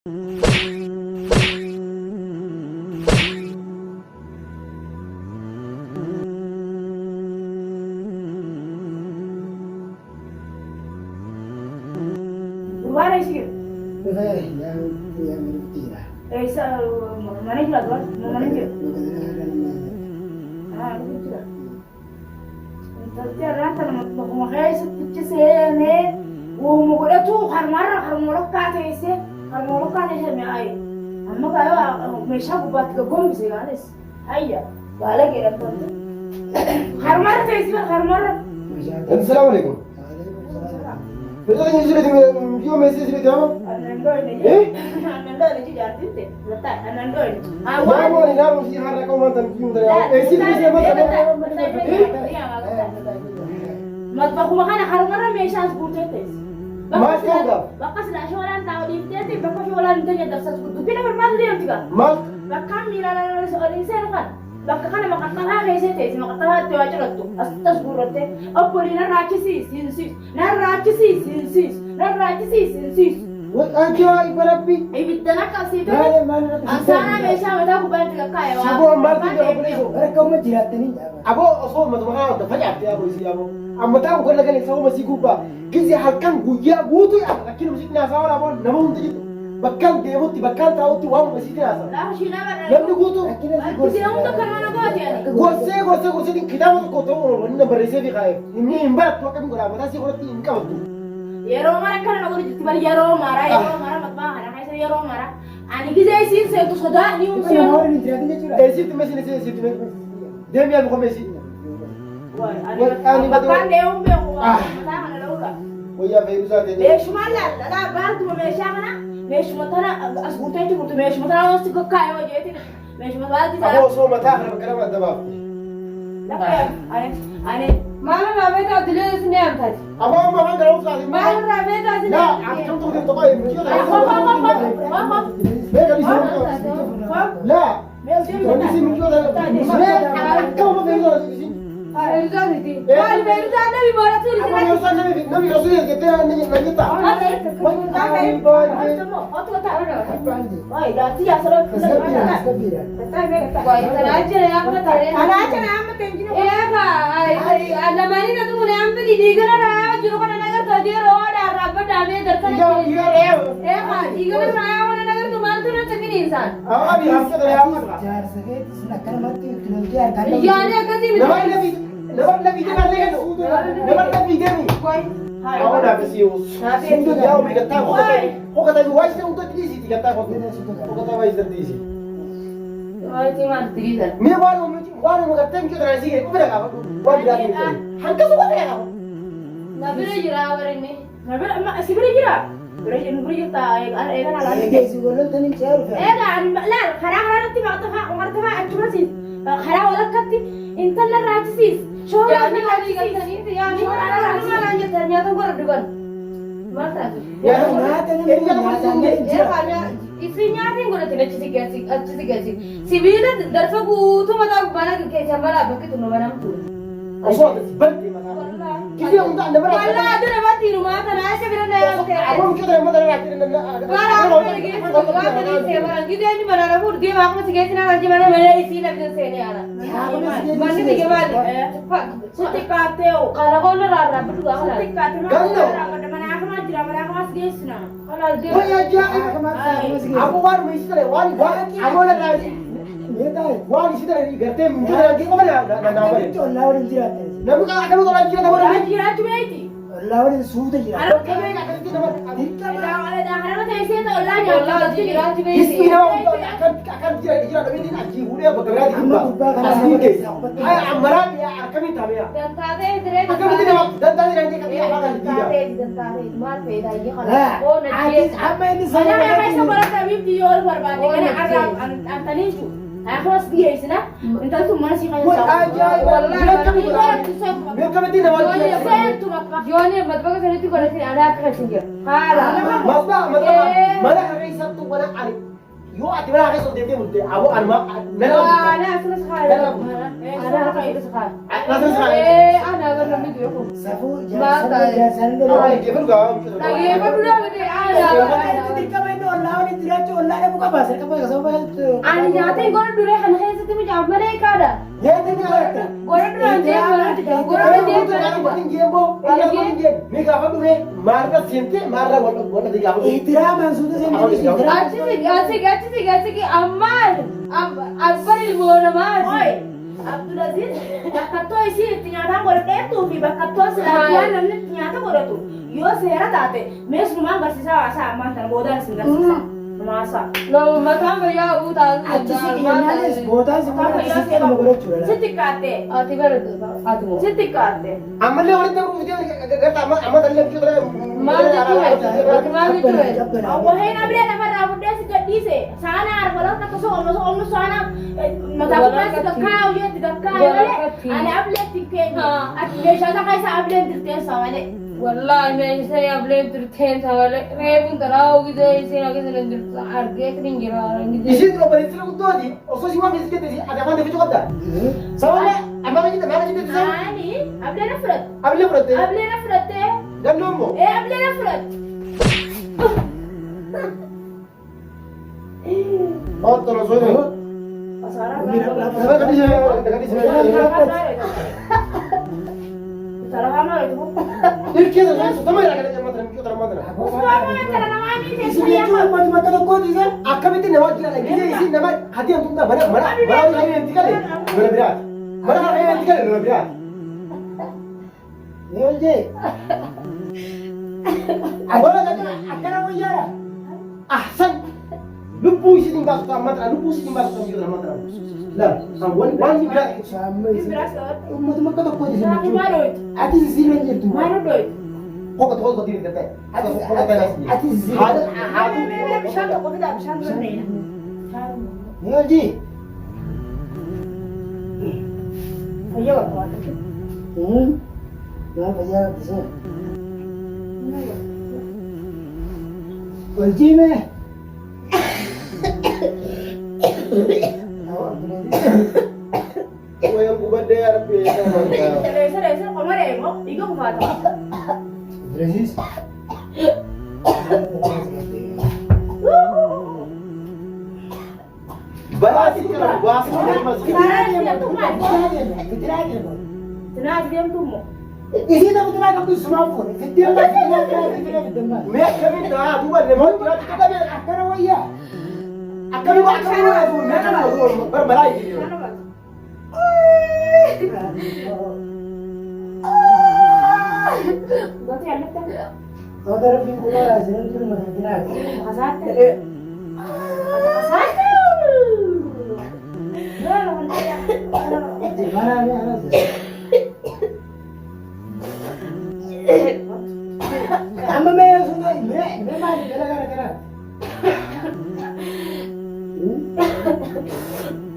Mana sih? yang tidak. Mana juga tuan? Mana juga? Gitu. Tapi orang kan makanya seperti saya ni, mau tu harmara kata isi, harmara kata isi me ay. Amma kaya mesha buat ke gom sih ganis. Ayya, balik ya tuan. Harmara tu isi harmara. Assalamualaikum. Betul ni sudah dia mesej sudah jawab. Anando ini. Anando ini jadi tu. Letak anando ini. Awak ni nak mesti harap kau mantan kium dari. Sini dia mantan. Mat baku makana harmara mesha butetes. Mas kau Bakas dah sholan tahu di tiada, bakas sholan tanya dasar kutu. Kena bermalu dia juga. Mas. Bakam mila soal ini saya kan. Bakka kana makataha keessatti makataha itti waa jirattu astas gurratte obboli narraachisiis Ajaa ibarabbi. ibiddana qabsiite asaana meeshaa mataa gubbaatti kakkaa'e waa Saboo marti dha buleso. Mereka umur jiratani. Abo osoo matuma kana wanta facaate abo isi abo. Amma taa ko laga ne saboo masi gubba. Gizi halkan guyyaa guutu ya lakin musi na sawala abo nama hundi jitu. Bakkan deemutti bakkan taa'utti waan masi tina sa. laa shiina bara Namni guutu. kusi hunda kan mana gooti ani Gorsee din kitaaba tokko ta'uu wanni na barreessee fi kaa'e. Inni hin barattu akka hin godhaa mataa si godhatti hin qabatu. yeroo mara kana nagoo jirti bari yeroo mara matbaa kana keessa yeroo mara ani gizee isiin seetu sodaa ni Kalau umsee orang ini jiratani cura. Eesitti mesi ne eesitti mesi. Deemi yaa muka mesi. bakkaan deemuun beeku mataa kana dha'uudha Wayyaa feerusaa ta'e. meeshuma lallaa baatuma meeshaa kana meeshuma tana as guuteetti gurtu meeshuma tana wasti kakkaa'e hojeetin meeshuma baatti Abo osoo mataa kana bakka nama adda baafte. ani Malu rabeeta dilee isni amtati. Abo amma kan gara uffata. Malu rabeeta dilee. Naa akkam tokko tokko baay'ee murtii yoo Beeka bisi laa. Wanti si murtii yoo ta'e. Akkam feerusaa bisi. Feerusaa miti. Maal feerusaa nabi boora tuuri Amma feerusaa nami rasuu eeggatee na nyaata. Alamani na tuh yang beli di gara juru kan nagar tadi roda rapat dame darkan. Ikan raya mana nagar tuh malu tuh nanti insan. Abi hafsa dari apa? Jar sakit, nak mati kalau dia kalau. Iya ni akan sih. Nabar nabi dia kan lekan. Nabar nabi dia ni. Aku dah besius. Sindu jauh mereka tahu. Kau kata lu wajib untuk di sini kata kau. Kau kata wajib di sini. Oh cuma tiga. Mie waru kata mungkin dari sini. Kau berapa? Wajib dari sini. Hangga suka berapa? Nabi le jira awar ini. si bira jira bira jirta eegan ala Dia sudah tani cewek. eegan la karaa natti martafa achumasi karaa walakkatti intala raachisiis Ya ni kali kali ini ya ni orang orang yang ternyata gua redukan. Masa tuh. Ya, Nada ni ini kan nada masuk. ni. Ya banyak istrinya apa yang gue udah tidak cisi si Bila dari aku tuh mata aku balik ke Jambala begitu nomor 6 tuh. Kau ada berarti mana? Kita untuk anda berapa? Wala ada dapat di rumah tanah saya bilang dah. Aku mungkin dari mana dari akhirnya. Wala aku pergi ke rumah tadi saya barang gitu aja mana aku dia aku masih kayak sini aja mana mana isi nak bisa saya ni ala. Mana tiga balik. Cepat. sutikateo Kalau kau nerara berdua kan. sutikate Ganda. mana aku majira mana aku mas desna Kalau dia Oh ya jangan. Aku masih. Aku waru mesti dari waru. Aku ada lagi. Dia tahu. Waru sih dari gerti mungkin lagi kau mana? Nanda apa? Itu lawan jiratani. Namun kalau kamu kalau lagi ada orang. majira tuaiti Lawan sudah jirat. aro kebe da ala da harana te se to la nya Allah jiran juga Istri ini. nama akan dia tapi ini aji udah bekerja di Amma rumah. ubah kan Asli ke. sama. Hai amaran ya kami tahu ya. Dan tadi dire Akan kita dan tadi nanti kami akan dia. dan tadi mal beda ini kalau. Lah, Oh hadis nanti. apa ini ana sama? ya kai sabara tabib di yor barbade kana arab antanishu aku mas dia isna entar tu mana sih kayak Wah aja. Biar kami biar kami tidak mau. sentu makka Johnny mat baga sini tuh kalau sini ada apa sih? Kalau. Mas ba mana hari Sabtu mana hari. Yo ati mana hari Sabtu dia multe. Aku anma. Wah, nah terus kalau. Ana kayo sa ka. Nasaan sa Ana ba na medyo ko. Safu Bata. jasan dulu. Ay, gimana ka? Lagi ba dulu ni ana. Itu kami itu Allah ni tidak tu Allah ni buka pasar kamu yang sama itu. Ani nyate gor dure han he sa timi job mane kada. Ya ini ada. Gor dure je gor dure je Mega apa tuh? Marga siente, marga buat nanti kamu. Itiraf maksudnya saya Gachi ki ammar abbar ilmona mar. Oi, Abdulaziz, bakka to isi ternyata godhe tu fi bakka to silatiya namni ternyata godhe tu. Yo sera taate, mes rumah bersisa asa aman tan bodan singa sisa. Masa. No matam ya uta. Aci sih ini bodas semua sih kamu boleh curah. Sitikate, Ati bar atu. sitikate. Amalnya orang itu video kata amal tadi yang kita Mar itu. Awo hay na bile na mara budde si gaddi se. Sana ar balo ka so omno sana mata budde si gakkaw ye gakkaw wale. Ana able tikke. At le shata kai sa able dirte sa wale. Wallahi me sai able dirten sa wale. Rebun tarau gide sai na gide dirta arge kringira gide. Isi itu apa itu aku tuh di, oso sih mah bisik itu ada mana video kata. Soalnya, apa kita itu sama. Ani able na frat. Abile berarti. Able na frat. Dan nomor. Able na frat. Oh, terus itu. Pasara. Apa tadi saya. Salah kamu itu. Ini kita saya sama ya kada jamaah kita Ramadan. Usman cara namanya Isi dia cuma mata kau di sana. Akam itu nama kita lagi. Isi nama hati yang tunggu mana yang tiga deh. Mana berat. Mana yang tiga deh berat. Ni je. Awalnya kata akan apa ya? Ahsan. Lupu isi timbang Ramadan, lupu isi timbang Ramadan. Lah, angwan wani berat. Sama isi. Berasa. Mata kau di sana. Aku malu. Ati sisi ni tu. Malu doi. Kok kau diri kata. Ati sisi. Ada Bisa kok tidak bisa nih. Ni je. Ayo kok. Kenapa ya di sana? Kunci me. Kau yang buat dia ada pilihan mantap. Resa kamu remo, iku kumato. Rezis. Balas itu kan bahas dari masjid. Tenang diam tuh mo. Isi dah betul aku smartphone. Fitir lah, fitir lah. Mereka kami dah buat remote kita kan Akan apa ya? akan itu mereka mau berbalai. Berarti anak kan Kau dah pergi pulang, jangan pergi mana kita. kasat. Kasat. Di mana ni anak? Amma me sudah, me mari kera.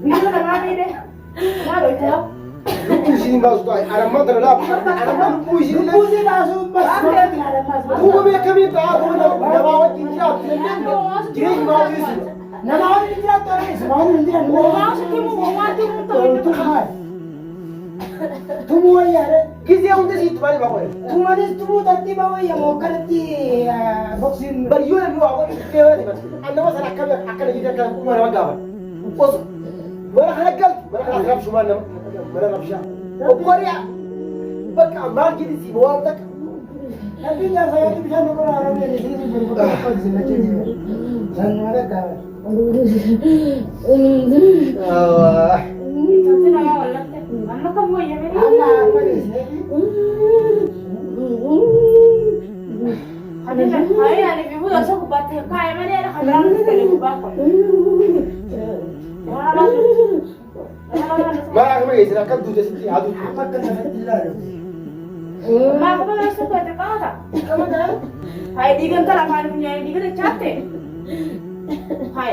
Bisa nama ini. Malu itu. Lupu sini masuk tuh, ada mana lah? Ada mana lupu sini? Pusi masuk mas, ada mas. Bukan mereka kami tahu, nama awak tinggal, jadi mau sini. Nama orang ini tidak tahu, semua orang ini tidak tahu. Mau sih mau mati Itu untuk. hai. Tumu ya, Kisi yang udah situ balik bawa. tumu ada tumu tadi bawa yang mau kerja boxing. Bariyo yang dua awak itu kewan ni mas. Anda masalah kami akan jadi akan kumar awak kawan. Pos, mana halakal, mana halakal semua nama, mana nafsya. Korea, bak amal jadi si bawa tak. Tapi nggak saya itu bisa nukar orang yang di sini berbuka apa di sini macam ni. Jangan ada kawan. Itu tuh nama wallet. Anak kamu ya ini. Apa di sini? Ada ibu dah sok buat kaya mana ada kamera kita ni buat. Mana kami isi akan tujuh sini adu. Apa kena tidak? Mak kamu dah sok buat kau tak? Kamu dah? Hai digan tak apa punya digan capek. Hai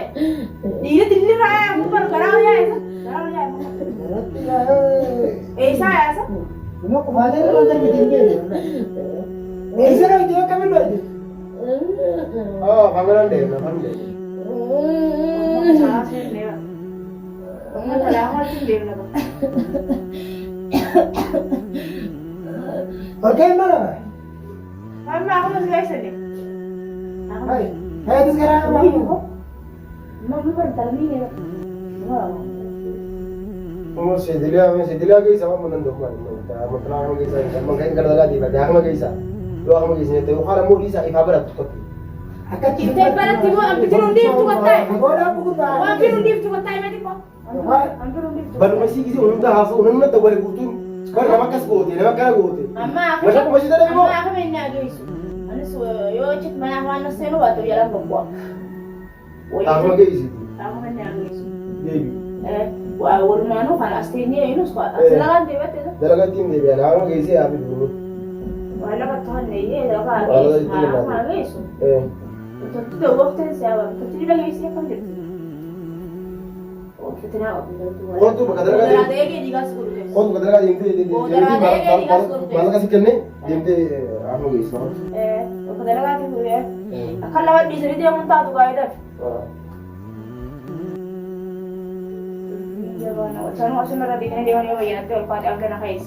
dia tinggal raya aku baru garau ya itu. Garau ya. Saya asa. Kamu kemana ni mantan meeting ni? Sekarang dia kami berada. Oh, pangalan deh, pangalan deh. Salah sih ni. Kamu salah macam dia nak. Okey mana? Mama ako mas guys ani. Hai, hai itu sekarang apa? Mama bertanya ni. Wow. Mo Cecilia guys sama menandok man. Matlaang guys ay mangkain ka daga di ba? Dak mo guys. Lo ako guys ni tayo kala mo di sa ibabarat ko. Akan Kita ibarat tibo ang pinundip tu katay. Ako na po ko ba? Ang pinundip tu katay mati ko. Ang pinundip tu. Baru masih gizi unun dah haso unun na tawari gutun. Bar nama kas gote, nama kala gote. Mama ako. Masa ko masih tadi mo. Mama ako may nagis. Ano so yo chit mana ako na seno ba to yalang ko. Ako guys. Ako may nagis. Baby. Wala mano kan astini yun ko. Silakan di ba te? Dalaga tim de biya. Ako guys ay abi dulu. Wala ka to ni ye da ka. Wala ito na. Ako nagis. Itu waktu siapa? Itu lagi siapa kan? Oh, kita nak apa? Kau tu bakal Ada dalaga. lagi di gas guru. Kau tu dalaga yang tu malah kasih kene. Yang tu aku guys. Ada lagi tu ya. Akan lewat di sini dia muntah tu kaya dah. Ya, bana. Macam mana orang di sini dia orang yang tu pada angkat nak kais.